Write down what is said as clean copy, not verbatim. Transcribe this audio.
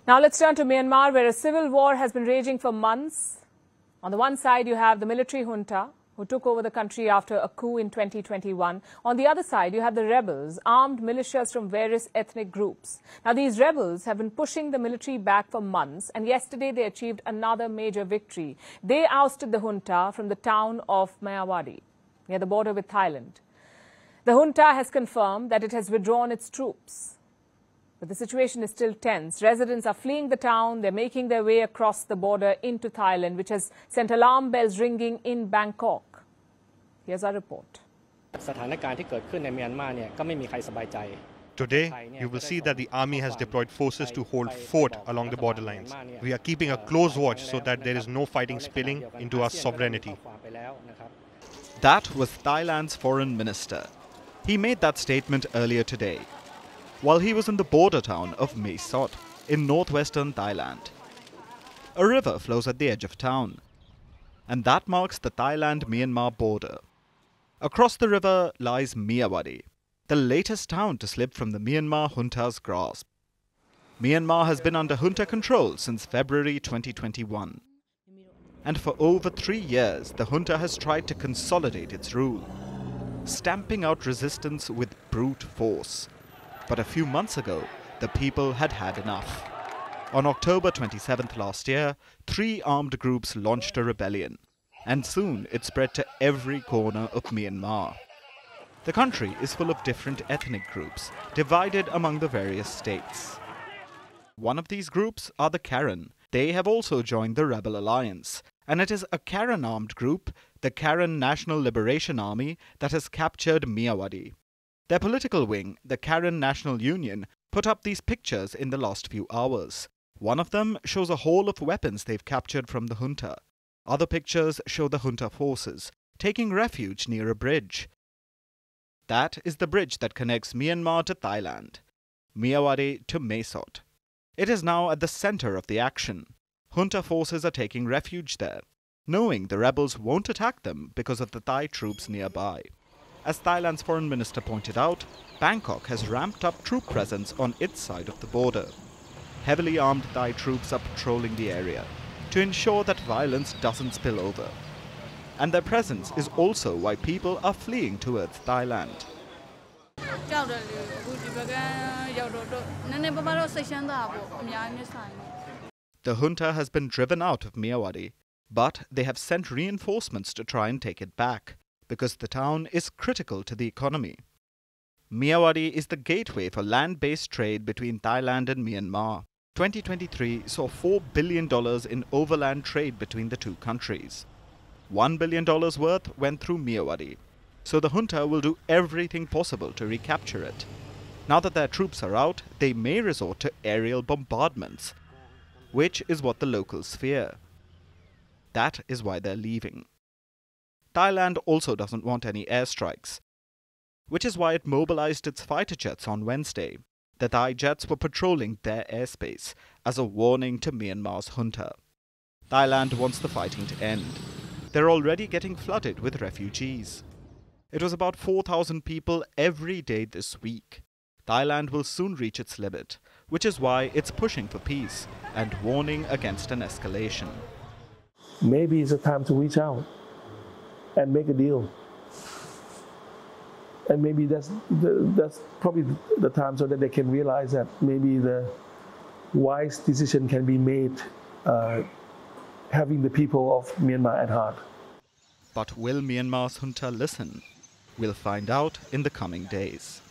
Now let's turn to Myanmar, where a civil war has been raging for months. On the one side, you have the military junta, who took over the country after a coup in 2021. On the other side, you have the rebels, armed militias from various ethnic groups. Now, these rebels have been pushing the military back for months, and yesterday they achieved another major victory. They ousted the junta from the town of Myawaddy, near the border with Thailand. The junta has confirmed that it has withdrawn its troops. But the situation is still tense. Residents are fleeing the town. They're making their way across the border into Thailand, which has sent alarm bells ringing in Bangkok. Here's our report. Today, you will see that the army has deployed forces to hold fort along the borderlines. We are keeping a close watch so that there is no fighting spilling into our sovereignty. That was Thailand's foreign minister. He made that statement earlier today, while he was in the border town of Mae Sot in northwestern Thailand. A river flows at the edge of town, and that marks the Thailand-Myanmar border. Across the river lies Myawaddy, the latest town to slip from the Myanmar junta's grasp. Myanmar has been under junta control since February 2021. And for over 3 years, the junta has tried to consolidate its rule, stamping out resistance with brute force. But a few months ago, the people had had enough. On October 27th last year, 3 armed groups launched a rebellion, and soon it spread to every corner of Myanmar. The country is full of different ethnic groups, divided among the various states. One of these groups are the Karen. They have also joined the rebel alliance, and it is a Karen-armed group, the Karen National Liberation Army, that has captured Myawaddy. Their political wing, the Karen National Union, put up these pictures in the last few hours. One of them shows a haul of weapons they've captured from the junta. Other pictures show the junta forces taking refuge near a bridge. That is the bridge that connects Myanmar to Thailand, Myawaddy to Mae Sot. It is now at the center of the action. Junta forces are taking refuge there, knowing the rebels won't attack them because of the Thai troops nearby. As Thailand's foreign minister pointed out, Bangkok has ramped up troop presence on its side of the border. Heavily armed Thai troops are patrolling the area to ensure that violence doesn't spill over. And their presence is also why people are fleeing towards Thailand. The junta has been driven out of Myawaddy, but they have sent reinforcements to try and take it back, because the town is critical to the economy. Myawaddy is the gateway for land-based trade between Thailand and Myanmar. 2023 saw $4 billion in overland trade between the two countries. $1 billion worth went through Myawaddy, so the junta will do everything possible to recapture it. Now that their troops are out, they may resort to aerial bombardments, which is what the locals fear. That is why they're leaving. Thailand also doesn't want any airstrikes, which is why it mobilized its fighter jets on Wednesday. The Thai jets were patrolling their airspace as a warning to Myanmar's junta. Thailand wants the fighting to end. They're already getting flooded with refugees. It was about 4,000 people every day this week. Thailand will soon reach its limit, which is why it's pushing for peace and warning against an escalation. Maybe it's a time to reach out and make a deal. And maybe that's probably the time so that they can realize that maybe the wise decision can be made, having the people of Myanmar at heart. But will Myanmar's junta listen? We'll find out in the coming days.